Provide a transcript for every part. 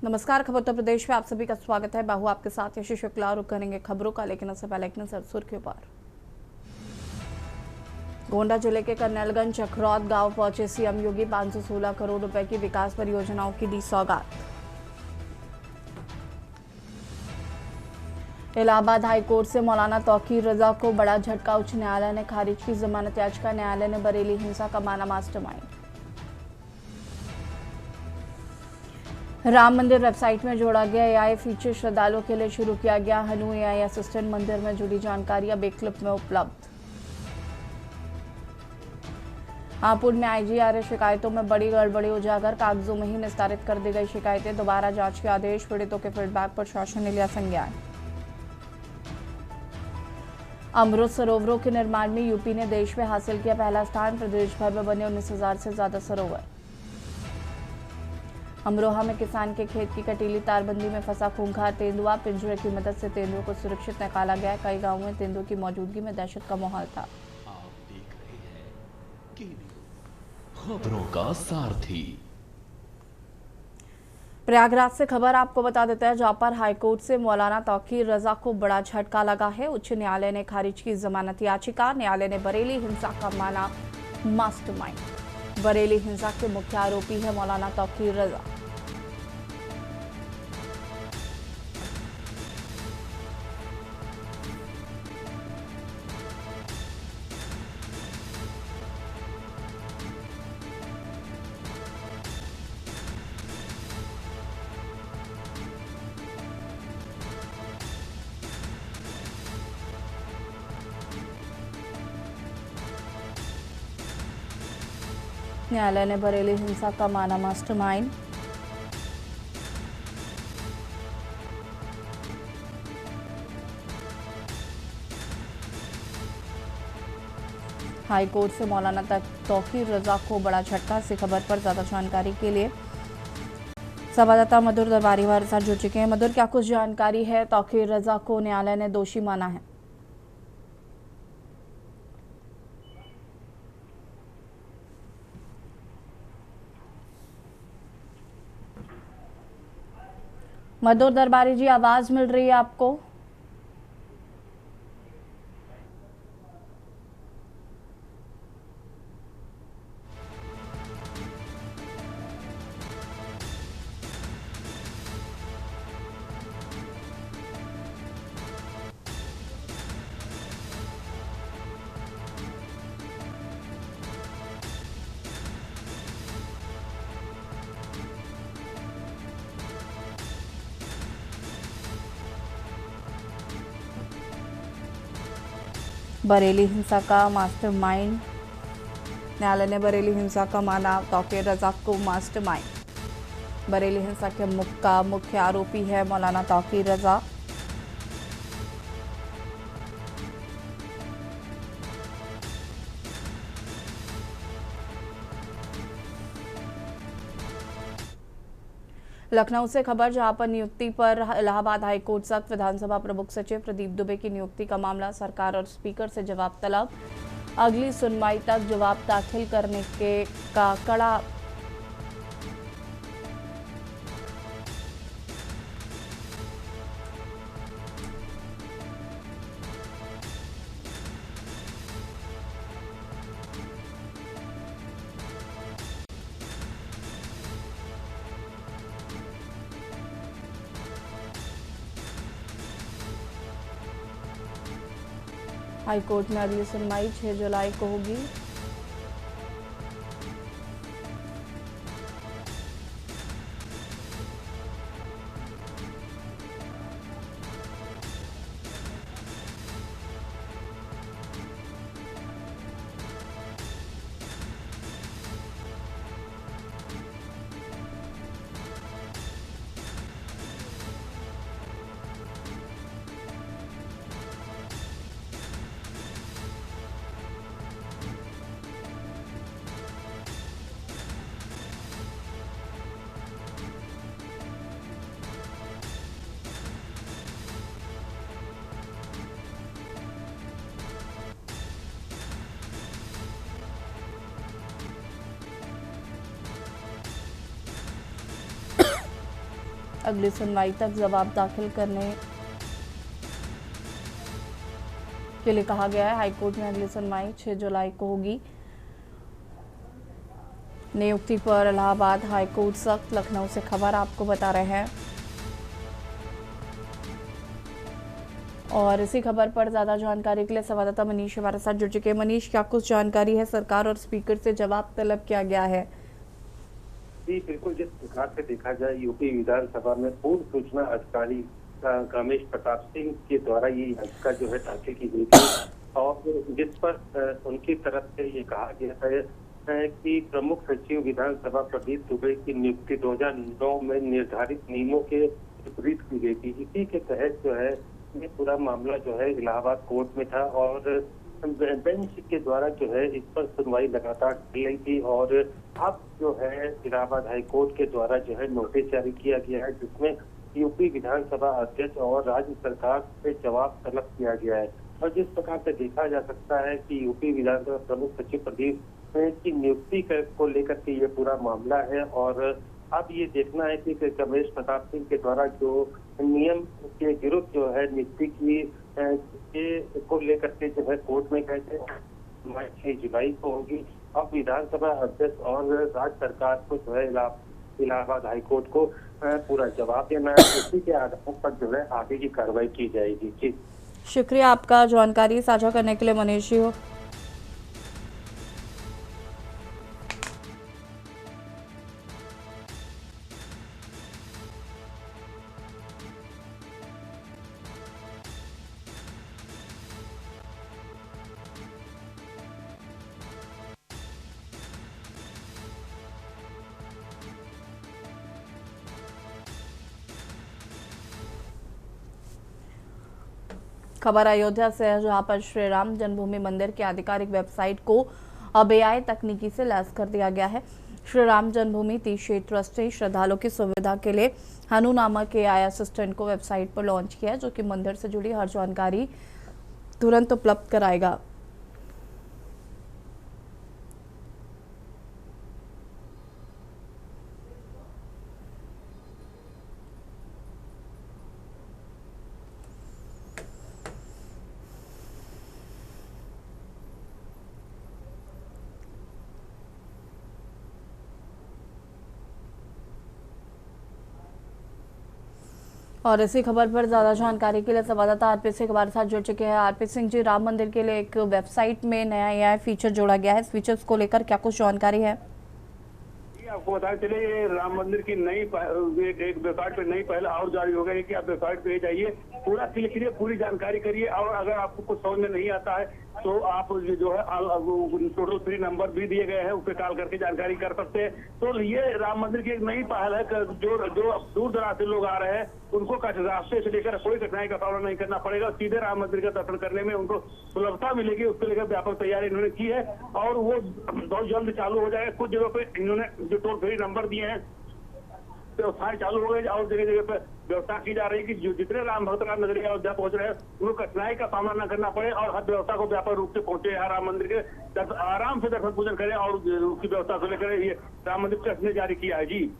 नमस्कार, खबर उत्तर प्रदेश में आप सभी का स्वागत है। बाहू आपके साथ यशु शुक्ला। रुक करेंगे खबरों का, लेकिन उससे पहले एक नजर सुर्खियों पर। गोंडा जिले के कन्नैलगंज चक्रौद गांव पहुंचे सीएम योगी। 516 करोड़ रुपए की विकास परियोजनाओं की दी सौगात। इलाहाबाद हाईकोर्ट से मौलाना तौकीर रजा को बड़ा झटका। उच्च न्यायालय ने खारिज की जमानत याचिका। न्यायालय ने बरेली हिंसा का माना मास्टरमाइंड। राम मंदिर वेबसाइट में जोड़ा गया एआई फीचर श्रद्धालुओं के लिए शुरू किया गया। हनु एआई असिस्टेंट मंदिर में जुड़ी जानकारी अब एक क्लिप में उपलब्ध। हापुड़ में आईजीआरए शिकायतों में बड़ी गड़बड़ी उजागर। कागजों में ही निस्तारित कर दी गई शिकायतें। दोबारा जांच के आदेश। पीड़ितों के फीडबैक पर शासन ने लिया संज्ञान। अमृत सरोवरों के निर्माण में यूपी ने देश में हासिल किया पहला स्थान। प्रदेश भर में बने 19,000 से ज्यादा सरोवर। अमरोहा में किसान के खेत की कटीली तारबंदी में फंसा खूंखार तेंदुआ। पिंजरे की मदद से तेंदुओं को सुरक्षित निकाला गया। कई गांवों में तेंदुओं की मौजूदगी में दहशत का माहौल था। आप देख रहे हैं खबरों का सारथी। प्रयागराज से खबर आपको बता देते हैं, जहां पर हाईकोर्ट से मौलाना तौकीर रजा को बड़ा झटका लगा है। उच्च न्यायालय ने खारिज की जमानत याचिका। न्यायालय ने बरेली हिंसा का माना मास्टरमाइंड। बरेली हिंसा के मुख्य आरोपी है मौलाना तौकीर रजा। न्यायालय ने बरेली हिंसा का माना मास्टरमाइंड। हाईकोर्ट से मौलाना तौकीर रजा को बड़ा झटका। से खबर पर ज्यादा जानकारी के लिए संवाददाता मधुर दरबारी हमारे साथ जुड़ चुके हैं। मधुर, क्या कुछ जानकारी है? तौकीर रजा को न्यायालय ने दोषी माना है। मधुर दरबारी जी, आवाज मिल रही है आपको? बरेली हिंसा का मास्टरमाइंड। न्यायालय ने बरेली हिंसा का माना तौकीर रजा को मास्टरमाइंड। बरेली हिंसा के मुख्य आरोपी है मौलाना तौकीर रजा। लखनऊ से खबर, जहां पर नियुक्ति पर इलाहाबाद हाईकोर्ट सख्त। विधानसभा प्रमुख सचिव प्रदीप दुबे की नियुक्ति का मामला। सरकार और स्पीकर से जवाब तलब। अगली सुनवाई तक जवाब दाखिल करने का कड़ा हाईकोर्ट में अगली सुनवाई 6 जुलाई को होगी। अगली सुनवाई तक जवाब दाखिल करने के लिए कहा गया है। हाईकोर्ट में अगली सुनवाई 6 जुलाई को होगी। नियुक्ति पर इलाहाबाद हाईकोर्ट सख्त, लखनऊ से खबर आपको बता रहे हैं। और इसी खबर पर ज्यादा जानकारी के लिए संवाददाता मनीष हमारे साथ जुड़ चुके हैं। मनीष, क्या कुछ जानकारी है? सरकार और स्पीकर से जवाब तलब किया गया है। जी बिल्कुल, जिस प्रकार से देखा जाए यूपी विधानसभा में पूर्व सूचना अधिकारी कामेश प्रताप सिंह के द्वारा ये याचिका जो है दाखिल की गई थी और जिस पर उनकी तरफ से ये कहा गया है कि प्रमुख सचिव विधानसभा प्रदीप दुबे की नियुक्ति 2009 में निर्धारित नियमों के विपरीत की गई थी। इसी के तहत जो है ये पूरा मामला जो है इलाहाबाद कोर्ट में था और बेंच के द्वारा जो है इस पर सुनवाई लगातार चल रही थी और अब जो है इलाहाबाद हाईकोर्ट के द्वारा जो है नोटिस जारी किया गया है, जिसमें यूपी विधानसभा अध्यक्ष और राज्य सरकार से जवाब तलब किया गया है। और जिस प्रकार से देखा जा सकता है कि यूपी विधानसभा प्रमुख सचिव प्रदीप की नियुक्ति को लेकर के ये पूरा मामला है और अब ये देखना है कि कामेश प्रताप सिंह के द्वारा जो नियम के विरुद्ध जो है नियुक्ति की को लेकर के जो है कोर्ट में कहते हैं 6 जुलाई को होगी। अब विधानसभा अध्यक्ष और राज्य सरकार को जो है इलाहाबाद हाईकोर्ट को पूरा जवाब देना है। उसी के आधार पर जो है आगे की कार्रवाई की जाएगी। जी शुक्रिया आपका जानकारी साझा करने के लिए मनीष जी। खबर अयोध्या से है, जहां पर श्री राम जन्मभूमि मंदिर की आधिकारिक वेबसाइट को अब AI तकनीकी से लैस कर दिया गया है। श्री राम जन्मभूमि तीर्थ ट्रस्ट ने श्रद्धालुओं की सुविधा के लिए हनु नामक AI असिस्टेंट को वेबसाइट पर लॉन्च किया है, जो कि मंदिर से जुड़ी हर जानकारी तुरंत उपलब्ध कराएगा। और इसी खबर पर ज्यादा जानकारी के लिए संवाददाता आरपीत सिंह हमारे साथ जुड़ चुके हैं। आरपीत सिंह जी, राम मंदिर के लिए एक वेबसाइट में नया AI फीचर जोड़ा गया है। इस फीचर्स को लेकर क्या कुछ जानकारी है? आपको बताते चले ये राम मंदिर की नई एक वेबसाइट पे नई पहल और जारी हो गई है कि आप वेबसाइट पे जाइए, पूरा क्लिक करिए, पूरी जानकारी करिए और अगर आपको कुछ समझ में नहीं आता है तो आप जो है टोटल फ्री नंबर भी दिए गए हैं, उस पर कॉल करके जानकारी कर सकते हैं। तो ये राम मंदिर की एक नई पहल है, जो दूर दराज से लोग आ रहे हैं उनको रास्ते से लेकर कोई कठिनाई का सामना नहीं करना पड़ेगा, सीधे राम मंदिर का दर्शन करने में उनको सुलभता मिलेगी। उसको लेकर व्यापक तैयारी इन्होंने की है और वो बहुत जल्द चालू हो जाएगा। कुछ जगह पे इन्होंने जो टोल फ्री नंबर दिए हैं व्यवस्थाएं चालू हो गई और जगह जगह पे व्यवस्था की जा रही है कि जो जितने राम भक्त राम नगरी अयोध्या पहुंच रहे हैं उनको कठिनाई का सामना न करना पड़े और हर व्यवस्था को व्यापक रूप से पहुंचे यहाँ राम मंदिर के आराम से दर्शन पूजन करें और उसकी व्यवस्था को लेकर ये राम मंदिर ट्रस्ट ने जारी किया है। जी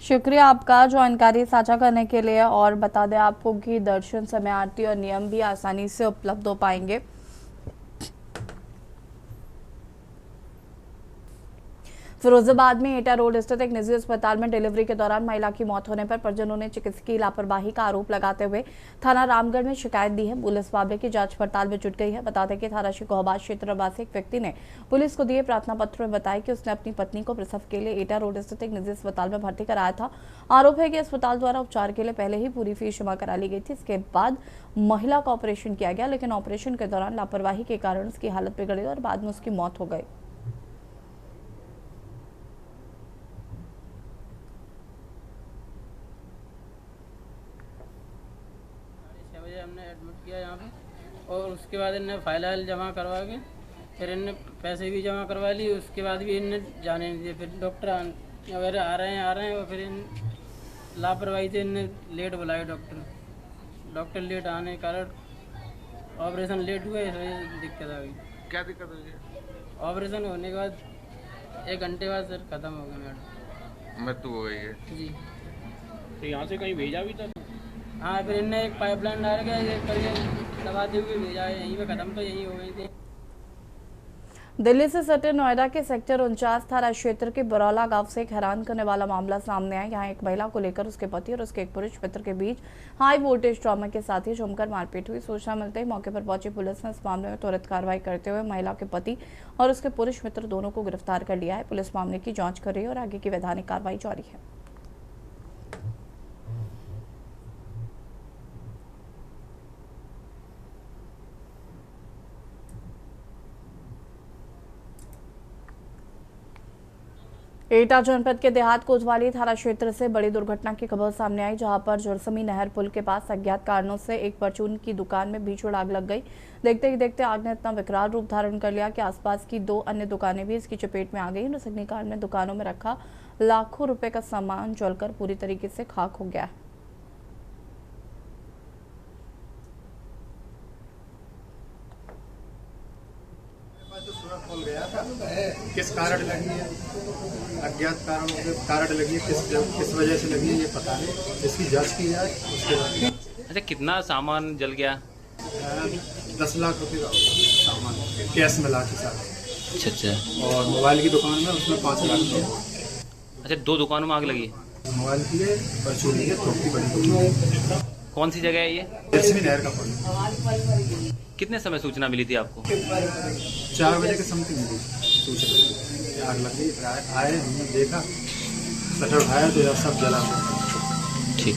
शुक्रिया आपका जानकारी साझा करने के लिए। और बता दें आपको कि दर्शन, समय, आरती और नियम भी आसानी से उपलब्ध हो पाएंगे। फिरोजाबाद में एटा रोड स्थित एक निजी अस्पताल में डिलीवरी के दौरान महिला की मौत होने पर परिजनों ने चिकित्सकीय लापरवाही का आरोप लगाते हुए थाना रामगढ़ में शिकायत दी है। पुलिस मामले की जांच पड़ताल में जुट गई है। बता दें कि थाना शिकोहाबाद क्षेत्र निवासी एक व्यक्ति ने पुलिस को दिए प्रार्थना पत्र में बताया कि उसने अपनी पत्नी को प्रसव के लिए एटा रोड स्थित एक निजी अस्पताल में भर्ती कराया था। आरोप है कि अस्पताल द्वारा उपचार के लिए पहले ही पूरी फीस जमा करा ली गई थी। इसके बाद महिला का ऑपरेशन किया गया, लेकिन ऑपरेशन के दौरान लापरवाही के कारण उसकी हालत बिगड़ गई और बाद में उसकी मौत हो गई। हमने एडमिट किया यहाँ पे और उसके बाद इन्हें फाइल जमा करवा के फिर इन्हें पैसे भी जमा करवा लिए। उसके बाद भी इन्हें जाने नहीं दिए। फिर डॉक्टर वगैरह आ रहे हैं और फिर इन लापरवाही से इन्हें लेट बुलाए डॉक्टर लेट आने के कारण ऑपरेशन लेट हुआ, इस वजह से दिक्कत आ गई। क्या दिक्कत हुई? ऑपरेशन होने के बाद 1 घंटे बाद सर खत्म हो गया मैडम, मृत्यु हो गई है। जी तो यहाँ से कहीं भेजा भी था? हाँ, फिर इनने एक पाइपलाइन डाल के ये करके लगाते हुए भेजा है। यहीं पे खत्म तो यहीं हो गई थी। दिल्ली से सटे नोएडा के सेक्टर 49 थाना क्षेत्र के बरौला गांव से एक हैरान करने वाला मामला सामने आया। यहां एक महिला को लेकर उसके पति और उसके एक पुरुष मित्र के बीच हाई वोल्टेज ट्रॉमा के साथ ही जमकर मारपीट हुई। सूचना मिलते ही मौके पर पहुंची पुलिस ने इस मामले में त्वरित कार्रवाई करते हुए महिला के पति और उसके पुरुष मित्र दोनों को गिरफ्तार कर लिया है। पुलिस मामले की जाँच कर रही है और आगे की वैधानिक कार्रवाई जारी है। एटा जनपद के देहात कोतवाली थाना क्षेत्र से बड़ी दुर्घटना की खबर सामने आई, जहां पर जुरसमी नहर पुल के पास अज्ञात कारणों से एक परचून की दुकान में भीषण आग लग गई। देखते ही देखते आग ने इतना विकराल रूप धारण कर लिया कि आसपास की 2 अन्य दुकानें भी इसकी चपेट में आ गई। इस अग्निकांड में दुकानों में रखा लाखों रुपए का सामान जलकर पूरी तरीके से खाक हो गया। खोल गया था, किस कारण लगी है, अज्ञात कारणों के कारण लगी है, किस वजह से लगी है ये पता नहीं, इसकी जांच की जाए उसके बाद। अच्छा, कितना सामान जल गया? 10 लाख रुपए का सामान कैश मिला के साथ। अच्छा। और मोबाइल की दुकान में उसमें 5 लाख रुपये। अच्छा, 2 दुकानों में आग लगी? मोबाइल की है, परचून की है, थोक की बड़ी दुकान। कौन सी जगह है ये? जुरसमी नहर का पुल। कितने समय सूचना मिली थी आपको? 4 बजे के समथिंग मिली सूचना, आग लग गई। आए, हमने देखा, शटर उठाया तो यह सब जला। ठीक।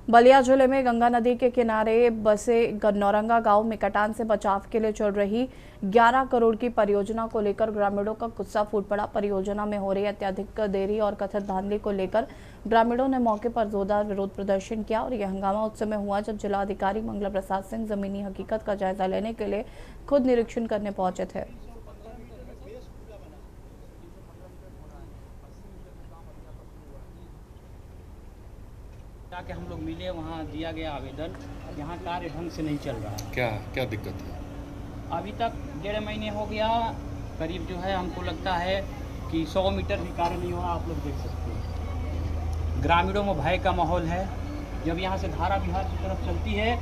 बलिया जिले में गंगा नदी के किनारे बसे नौरंगा गांव में कटान से बचाव के लिए चल रही 11 करोड़ की परियोजना को लेकर ग्रामीणों का गुस्सा फूट पड़ा। परियोजना में हो रही अत्यधिक देरी और कथित धांधली को लेकर ग्रामीणों ने मौके पर जोरदार विरोध प्रदर्शन किया और यह हंगामा उस समय हुआ जब जिलाधिकारी मंगला प्रसाद सिंह जमीनी हकीकत का जायजा लेने के लिए खुद निरीक्षण करने पहुंचे थे। जाके हम लोग मिले, वहाँ दिया गया आवेदन, यहाँ कार्य ढंग से नहीं चल रहा है। क्या दिक्कत है? अभी तक 1.5 महीने हो गया करीब, जो है हमको लगता है कि 100 मीटर भी कार्य नहीं हो रहा। आप लोग देख सकते हैं, ग्रामीणों में भय का माहौल है। जब यहाँ से धारा बिहार की तरफ चलती है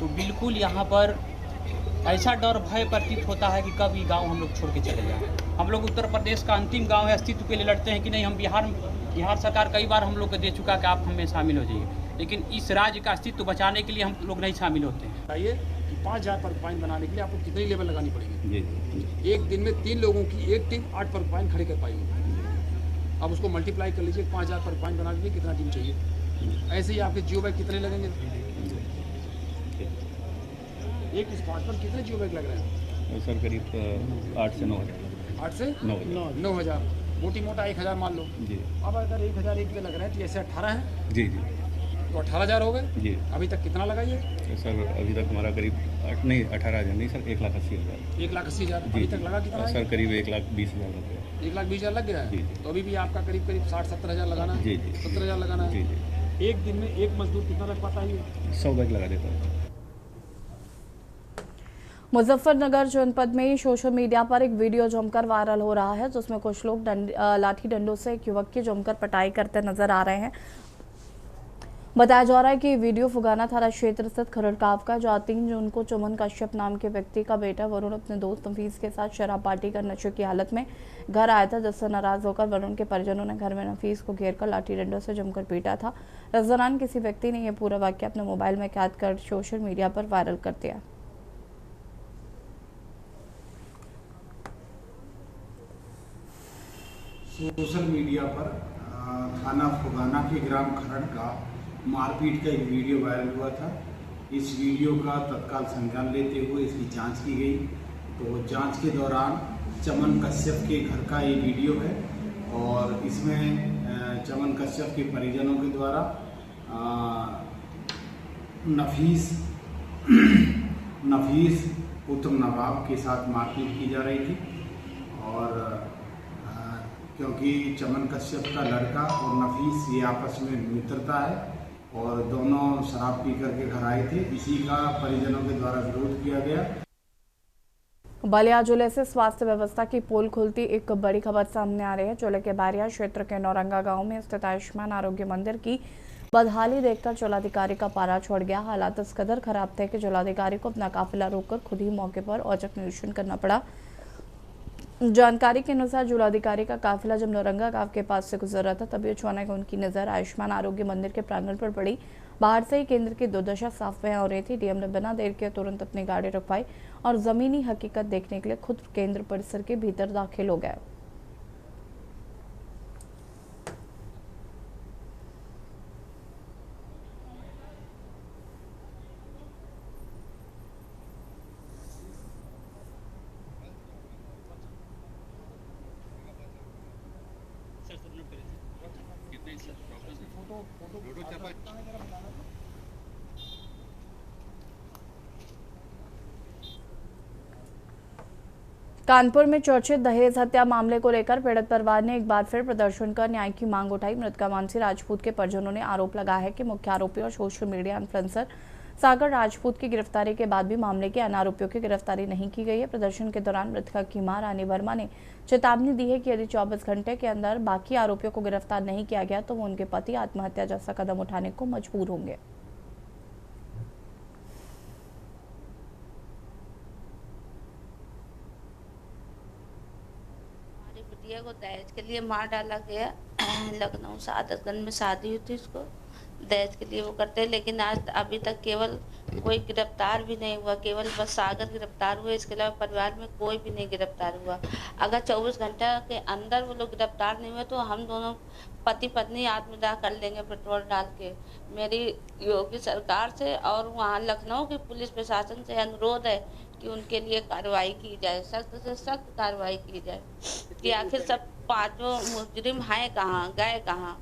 तो बिल्कुल यहाँ पर ऐसा डर भय प्रतीत होता है कि कब ये गाँव हम लोग छोड़ के चले जाएँ। हम लोग उत्तर प्रदेश का अंतिम गाँव है, अस्तित्व के लिए लड़ते हैं कि नहीं। हम बिहार सरकार कई बार हम लोग को दे चुका कि आप हमें शामिल हो जाइए, लेकिन इस राज्य का अस्तित्व बचाने के लिए हम लोग नहीं शामिल होते हैं। बताइए कि 5000 पर पॉइंट बनाने के लिए आपको कितनी लेवल लगानी पड़ेगी? एक दिन में 3 लोगों की एक टीम 8 पर पॉइंट खड़े कर पाएगी। अब उसको मल्टीप्लाई कर लीजिए, 5000 पर पॉइंट बनाने के लिए कितना टीम चाहिए। ऐसे ही आपके जियो बैग कितने लगेंगे? एक स्पॉट पर कितने जियो बैग लग रहे हैं? सर करीब 8 से 9 हज़ार। 8 से 9 हज़ार, मोटी मोटा 1000 मान लो जी। अब अगर 1000 एक पे लग रहे हैं तो ऐसे 18 है जी, तो 18,000 हो गए जी। अभी तक कितना लगाइए? सर अभी तक हमारा करीब 18,000 नहीं सर, 1,80,000। 1,80,000 अभी तक लगा कितना? सर करीब 1,20,000 लग गया। 1,20,000 लग गया है जी। तो अभी भी आपका करीब 60-70 हज़ार लगाना है जी। 70,000 लगाना है जी। एक दिन में एक मजदूर कितना लग पाता है? 100 बैग लगा देता है। मुजफ्फरनगर जनपद में सोशल मीडिया पर एक वीडियो जमकर वायरल हो रहा है, जिसमें कुछ लोग लाठी डंडों से एक युवक की जमकर पिटाई करते नजर आ रहे हैं। बताया जा रहा है कि वीडियो फुगाना थाना क्षेत्र स्थित खरड़काव का, जहाँ 3 जून को चमन कश्यप नाम के व्यक्ति का बेटा वरुण अपने दोस्त नफीस के साथ शराब पार्टी कर नशे की हालत में घर आया था, जिससे नाराज होकर वरुण के परिजनों ने घर में नफीस को घेरकर लाठी डंडों से जमकर पीटा था। इस दौरान किसी व्यक्ति ने यह पूरा वाक्य अपने मोबाइल में कैद कर सोशल मीडिया पर वायरल कर दिया। सोशल मीडिया पर थाना फुगाना के ग्राम खरड़ का मारपीट का एक वीडियो वायरल हुआ था। इस वीडियो का तत्काल संज्ञान लेते हुए इसकी जांच की गई, तो जांच के दौरान चमन कश्यप के घर का ये वीडियो है और इसमें चमन कश्यप के परिजनों के द्वारा नफीस पुत्र नवाब के साथ मारपीट की जा रही थी। और क्योंकि चमन कश्यप का लड़का और नफीस ये आपस में मित्रता है और दोनों शराब पी करके घर आए थे, इसी का परिजनों के द्वारा विरोध किया गया। बलिया जिले से स्वास्थ्य व्यवस्था की पोल खुलती एक बड़ी खबर सामने आ रही है। जिले के बैरिया क्षेत्र के नौरंगा गांव में स्थित आयुष्मान आरोग्य मंदिर की बदहाली देखकर जिलाधिकारी का पारा छोड़ गया। हालात इस कदर खराब थे कि जिलाधिकारी को अपना काफिला रोककर खुद ही मौके पर औचक निरीक्षण करना पड़ा। जानकारी के अनुसार जिलाधिकारी का काफिला जब नौरंगा गांव के पास से गुजर रहा था तभी अचानक उनकी नजर आयुष्मान आरोग्य मंदिर के प्रांगण पर पड़ी। बाहर से ही केंद्र की दुर्दशा साफ हो रही थी। डीएम ने बिना देर के तुरंत अपनी गाड़ी रुकवाई और जमीनी हकीकत देखने के लिए खुद केंद्र परिसर के भीतर दाखिल हो गए। कानपुर में चर्चित दहेज हत्या मामले को लेकर पीड़ित परिवार ने एक बार फिर प्रदर्शन कर न्याय की मांग उठाई। मृतका मानसी राजपूत के परिजनों ने आरोप लगाया है कि मुख्य आरोपी और सोशल मीडिया इन्फ्लुएंसर सागर राजपूत की गिरफ्तारी के बाद भी मामले के अन्य आरोपियों की गिरफ्तारी नहीं की गई है। प्रदर्शन के दौरान मृतका की मां रानी वर्मा ने चेतावनी दी है कि यदि 24 घंटे के अंदर बाकी आरोपियों को गिरफ्तार नहीं किया गया तो वो उनके पति आत्महत्या जैसा कदम उठाने को मजबूर होंगे। बिटिया को दहेज के लिए मार डाला गया। लखनऊ सादतगंज में शादी हुई थी, उसको दहेज के लिए वो करते हैं, लेकिन आज अभी तक केवल कोई गिरफ्तार भी नहीं हुआ। केवल बस सागर गिरफ्तार हुए, इसके अलावा परिवार में कोई भी नहीं गिरफ्तार हुआ। अगर 24 घंटा के अंदर वो लोग गिरफ्तार नहीं हुए तो हम दोनों पति पत्नी आत्मदाह कर लेंगे पेट्रोल डाल के। मेरी योगी सरकार से और वहाँ लखनऊ की पुलिस प्रशासन से अनुरोध है कि उनके लिए कार्रवाई की जाए, सख्त से सख्त कार्रवाई की जाए कि आखिर सब पांचों मुजरिम हैं कहाँ, गए कहाँ।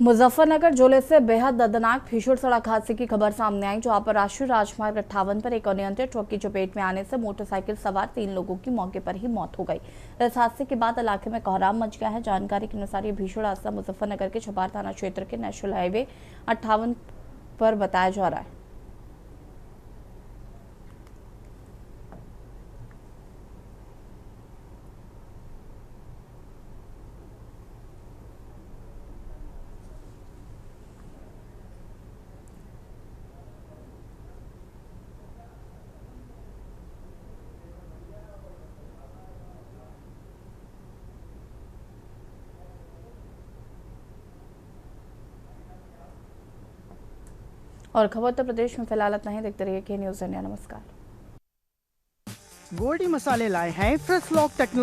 मुजफ्फरनगर जिले से बेहद दर्दनाक भीषण सड़क हादसे की खबर सामने आई, जहां पर राष्ट्रीय राजमार्ग 58 पर एक अनियंत्रित ट्रक की चपेट में आने से मोटरसाइकिल सवार 3 लोगों की मौके पर ही मौत हो गई। इस हादसे के बाद इलाके में कोहराम मच गया है। जानकारी के अनुसार ये भीषण हादसा मुजफ्फरनगर के छपार थाना क्षेत्र के नेशनल हाईवे 58 पर बताया जा रहा है। और खबर उत्तर प्रदेश में फिलहाल इतना ही। देखते रहिए के न्यूज़ इंडिया। नमस्कार। गोल्डी मसाले लाए हैं फ्रेश लॉक टेक्नोलॉजी।